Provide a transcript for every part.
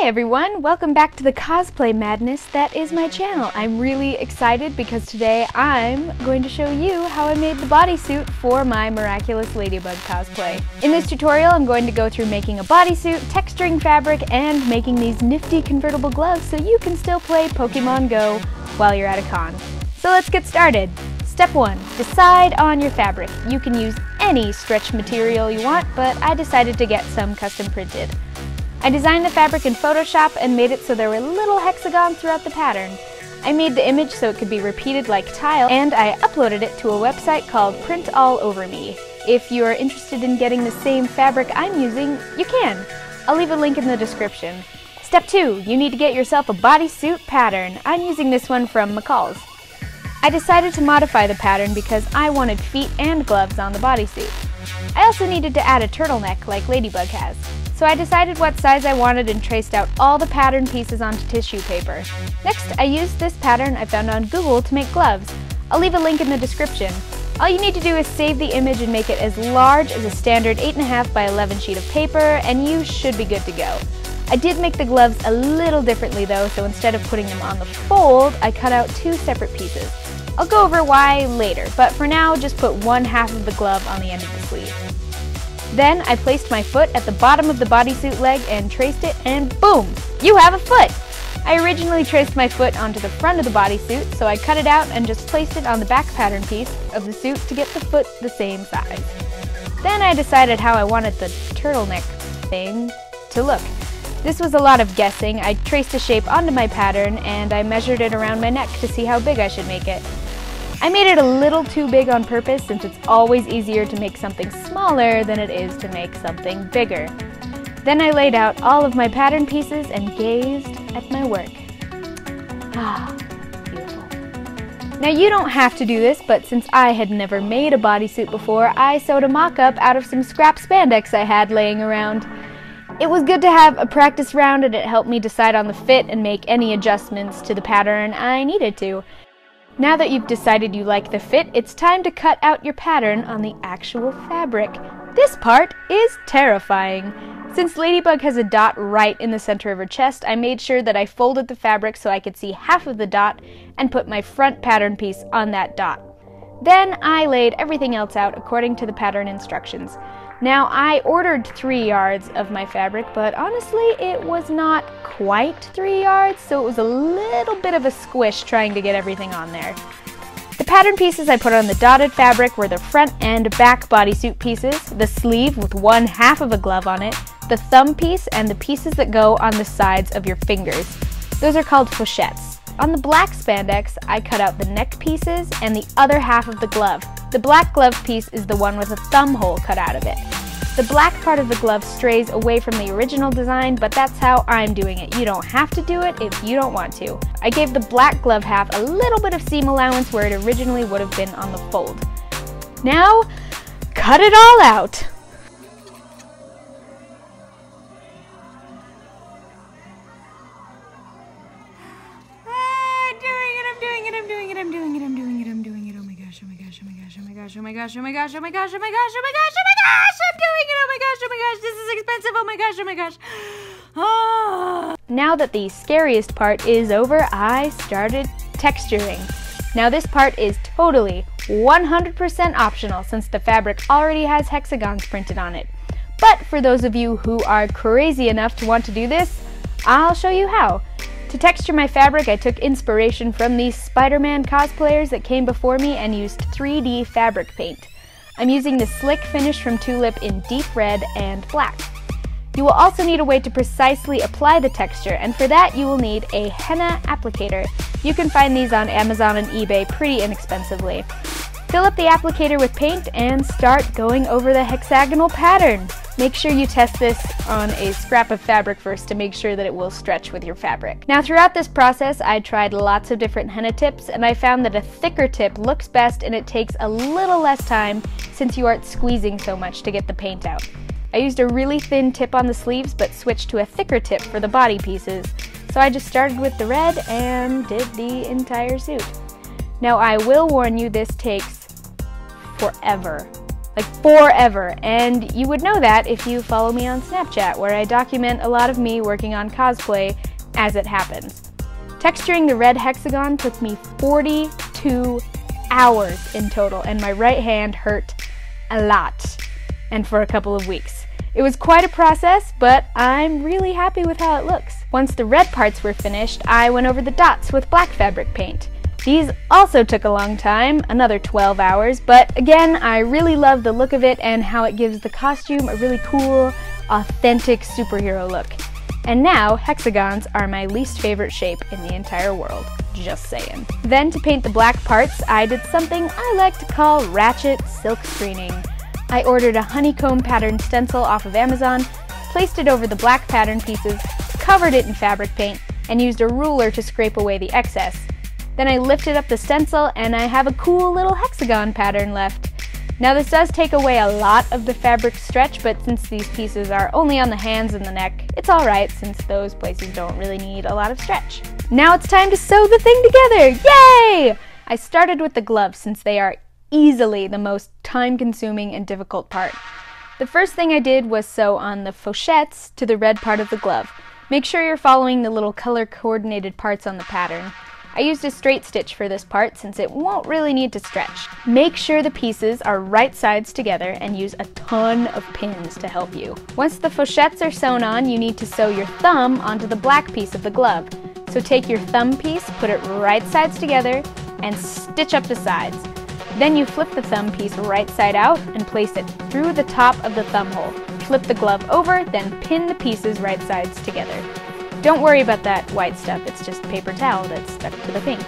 Hi everyone! Welcome back to the cosplay madness that is my channel. I'm really excited because today I'm going to show you how I made the bodysuit for my Miraculous Ladybug cosplay. In this tutorial I'm going to go through making a bodysuit, texturing fabric, and making these nifty convertible gloves so you can still play Pokemon Go while you're at a con. So let's get started! Step 1. Decide on your fabric. You can use any stretch material you want, but I decided to get some custom printed. I designed the fabric in Photoshop and made it so there were little hexagons throughout the pattern. I made the image so it could be repeated like tile, and I uploaded it to a website called Print All Over Me. If you are interested in getting the same fabric I'm using, you can. I'll leave a link in the description. Step 2. You need to get yourself a bodysuit pattern. I'm using this one from McCall's. I decided to modify the pattern because I wanted feet and gloves on the bodysuit. I also needed to add a turtleneck like Ladybug has. So I decided what size I wanted and traced out all the pattern pieces onto tissue paper. Next, I used this pattern I found on Google to make gloves. I'll leave a link in the description. All you need to do is save the image and make it as large as a standard 8.5 by 11 sheet of paper, and you should be good to go. I did make the gloves a little differently though, so instead of putting them on the fold, I cut out two separate pieces. I'll go over why later, but for now, just put one half of the glove on the end of the sleeve. Then I placed my foot at the bottom of the bodysuit leg and traced it, and boom! You have a foot! I originally traced my foot onto the front of the bodysuit, so I cut it out and just placed it on the back pattern piece of the suit to get the foot the same size. Then I decided how I wanted the turtleneck thing to look. This was a lot of guessing. I traced a shape onto my pattern and I measured it around my neck to see how big I should make it. I made it a little too big on purpose since it's always easier to make something smaller than it is to make something bigger. Then I laid out all of my pattern pieces and gazed at my work. Ah, beautiful. Now you don't have to do this, but since I had never made a bodysuit before, I sewed a mock-up out of some scrap spandex I had laying around. It was good to have a practice round and it helped me decide on the fit and make any adjustments to the pattern I needed to. Now that you've decided you like the fit, it's time to cut out your pattern on the actual fabric. This part is terrifying. Since Ladybug has a dot right in the center of her chest, I made sure that I folded the fabric so I could see half of the dot and put my front pattern piece on that dot. Then I laid everything else out according to the pattern instructions. Now, I ordered 3 yards of my fabric, but honestly, it was not quite 3 yards, so it was a little bit of a squish trying to get everything on there. The pattern pieces I put on the dotted fabric were the front and back bodysuit pieces, the sleeve with one half of a glove on it, the thumb piece, and the pieces that go on the sides of your fingers. Those are called pochettes. On the black spandex, I cut out the neck pieces and the other half of the glove. The black glove piece is the one with a thumb hole cut out of it. The black part of the glove strays away from the original design, but that's how I'm doing it. You don't have to do it if you don't want to. I gave the black glove half a little bit of seam allowance where it originally would have been on the fold. Now, cut it all out! Oh my gosh, oh my gosh, oh my gosh, oh my gosh, oh my gosh, oh my gosh, I'm doing it, oh my gosh, oh my gosh, this is expensive, oh my gosh, oh my gosh. Oh. Now that the scariest part is over, I started texturing. Now this part is totally 100% optional since the fabric already has hexagons printed on it. But for those of you who are crazy enough to want to do this, I'll show you how. To texture my fabric, I took inspiration from these Spider-Man cosplayers that came before me and used 3D fabric paint. I'm using the slick finish from Tulip in deep red and black. You will also need a way to precisely apply the texture, and for that you will need a henna applicator. You can find these on Amazon and eBay pretty inexpensively. Fill up the applicator with paint and start going over the hexagonal pattern. Make sure you test this on a scrap of fabric first to make sure that it will stretch with your fabric. Now throughout this process I tried lots of different henna tips and I found that a thicker tip looks best and it takes a little less time since you aren't squeezing so much to get the paint out. I used a really thin tip on the sleeves but switched to a thicker tip for the body pieces. So I just started with the red and did the entire suit. Now I will warn you, this takes forever. like forever, and you would know that if you follow me on Snapchat, where I document a lot of me working on cosplay as it happens. Texturing the red hexagon took me 42 hours in total, and my right hand hurt a lot, and for a couple of weeks. It was quite a process, but I'm really happy with how it looks. Once the red parts were finished, I went over the dots with black fabric paint. These also took a long time, another 12 hours, but again, I really love the look of it and how it gives the costume a really cool, authentic superhero look. And now, hexagons are my least favorite shape in the entire world. Just saying. Then to paint the black parts, I did something I like to call ratchet silk screening. I ordered a honeycomb pattern stencil off of Amazon, placed it over the black pattern pieces, covered it in fabric paint, and used a ruler to scrape away the excess. Then I lifted up the stencil and I have a cool little hexagon pattern left. Now this does take away a lot of the fabric stretch, but since these pieces are only on the hands and the neck, it's alright since those places don't really need a lot of stretch. Now it's time to sew the thing together! Yay! I started with the gloves since they are easily the most time-consuming and difficult part. The first thing I did was sew on the fourchettes to the red part of the glove. Make sure you're following the little color-coordinated parts on the pattern. I used a straight stitch for this part since it won't really need to stretch. Make sure the pieces are right sides together and use a ton of pins to help you. Once the fourchettes are sewn on, you need to sew your thumb onto the black piece of the glove. So take your thumb piece, put it right sides together, and stitch up the sides. Then you flip the thumb piece right side out and place it through the top of the thumb hole. Flip the glove over, then pin the pieces right sides together. Don't worry about that white stuff, it's just paper towel that's stuck to the paint.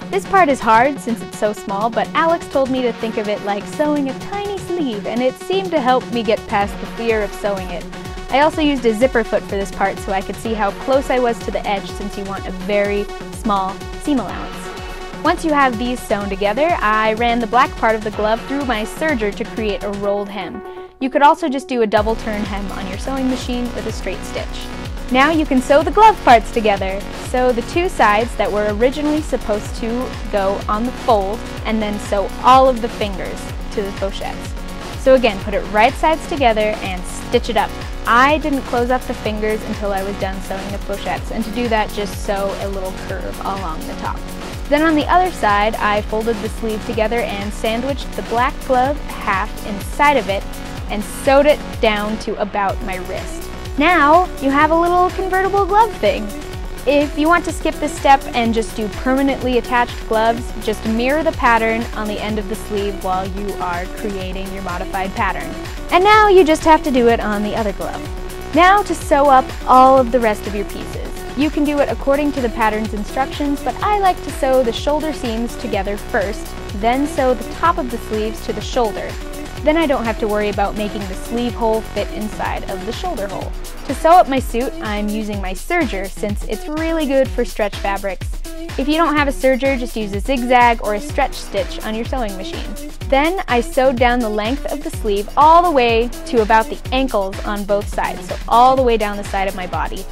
This part is hard since it's so small, but Alex told me to think of it like sewing a tiny sleeve, and it seemed to help me get past the fear of sewing it. I also used a zipper foot for this part so I could see how close I was to the edge since you want a very small seam allowance. Once you have these sewn together, I ran the black part of the glove through my serger to create a rolled hem. You could also just do a double turn hem on your sewing machine with a straight stitch. Now you can sew the glove parts together. Sew the two sides that were originally supposed to go on the fold, and then sew all of the fingers to the fourchettes. So again, put it right sides together and stitch it up. I didn't close up the fingers until I was done sewing the fourchettes, and to do that, just sew a little curve along the top. Then on the other side, I folded the sleeve together and sandwiched the black glove half inside of it and sewed it down to about my wrist. Now you have a little convertible glove thing. If you want to skip this step and just do permanently attached gloves, just mirror the pattern on the end of the sleeve while you are creating your modified pattern. And now you just have to do it on the other glove. Now to sew up all of the rest of your pieces. You can do it according to the pattern's instructions, but I like to sew the shoulder seams together first, then sew the top of the sleeves to the shoulder. Then I don't have to worry about making the sleeve hole fit inside of the shoulder hole. To sew up my suit, I'm using my serger since it's really good for stretch fabrics. If you don't have a serger, just use a zigzag or a stretch stitch on your sewing machine. Then I sewed down the length of the sleeve all the way to about the ankles on both sides, so all the way down the side of my body.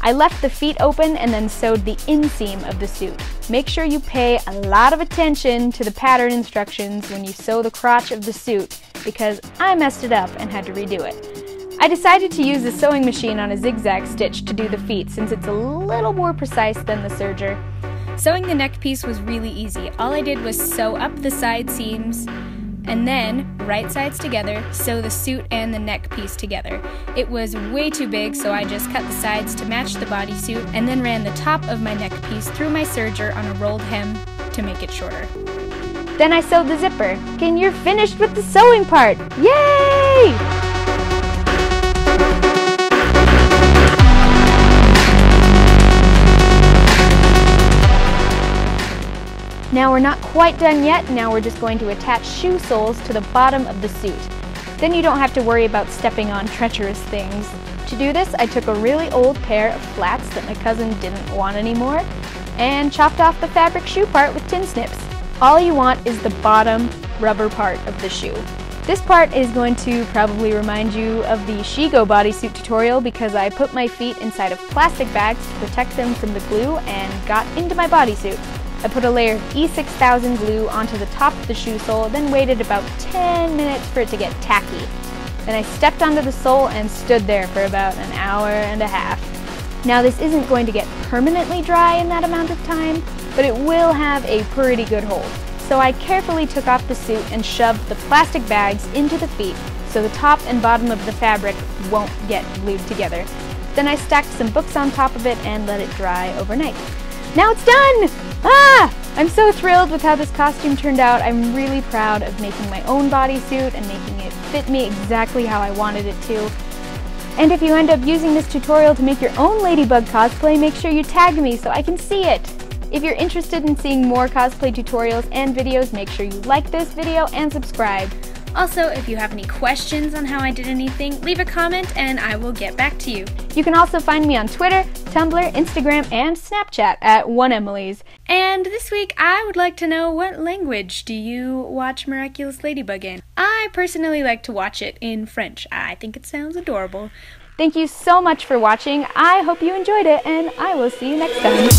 I left the feet open and then sewed the inseam of the suit. Make sure you pay a lot of attention to the pattern instructions when you sew the crotch of the suit, because I messed it up and had to redo it. I decided to use the sewing machine on a zigzag stitch to do the feet since it's a little more precise than the serger. Sewing the neck piece was really easy. All I did was sew up the side seams and then, right sides together, sew the suit and the neck piece together. It was way too big, so I just cut the sides to match the bodysuit and then ran the top of my neck piece through my serger on a rolled hem to make it shorter. Then I sewed the zipper, and you're finished with the sewing part! Yay! Now we're not quite done yet, now we're just going to attach shoe soles to the bottom of the suit. Then you don't have to worry about stepping on treacherous things. To do this, I took a really old pair of flats that my cousin didn't want anymore and chopped off the fabric shoe part with tin snips. All you want is the bottom rubber part of the shoe. This part is going to probably remind you of the Shigo bodysuit tutorial because I put my feet inside of plastic bags to protect them from the glue and got into my bodysuit. I put a layer of E6000 glue onto the top of the shoe sole, then waited about 10 minutes for it to get tacky. Then I stepped onto the sole and stood there for about an hour and a half. Now this isn't going to get permanently dry in that amount of time, but it will have a pretty good hold. So I carefully took off the suit and shoved the plastic bags into the feet so the top and bottom of the fabric won't get glued together. Then I stacked some books on top of it and let it dry overnight. Now it's done! I'm so thrilled with how this costume turned out. I'm really proud of making my own bodysuit and making it fit me exactly how I wanted it to. And if you end up using this tutorial to make your own Ladybug cosplay, make sure you tag me so I can see it. If you're interested in seeing more cosplay tutorials and videos, make sure you like this video and subscribe. Also, if you have any questions on how I did anything, leave a comment and I will get back to you. You can also find me on Twitter, Tumblr, Instagram, and Snapchat at OneEmilys. And this week, I would like to know, what language do you watch Miraculous Ladybug in? I personally like to watch it in French. I think it sounds adorable. Thank you so much for watching. I hope you enjoyed it, and I will see you next time.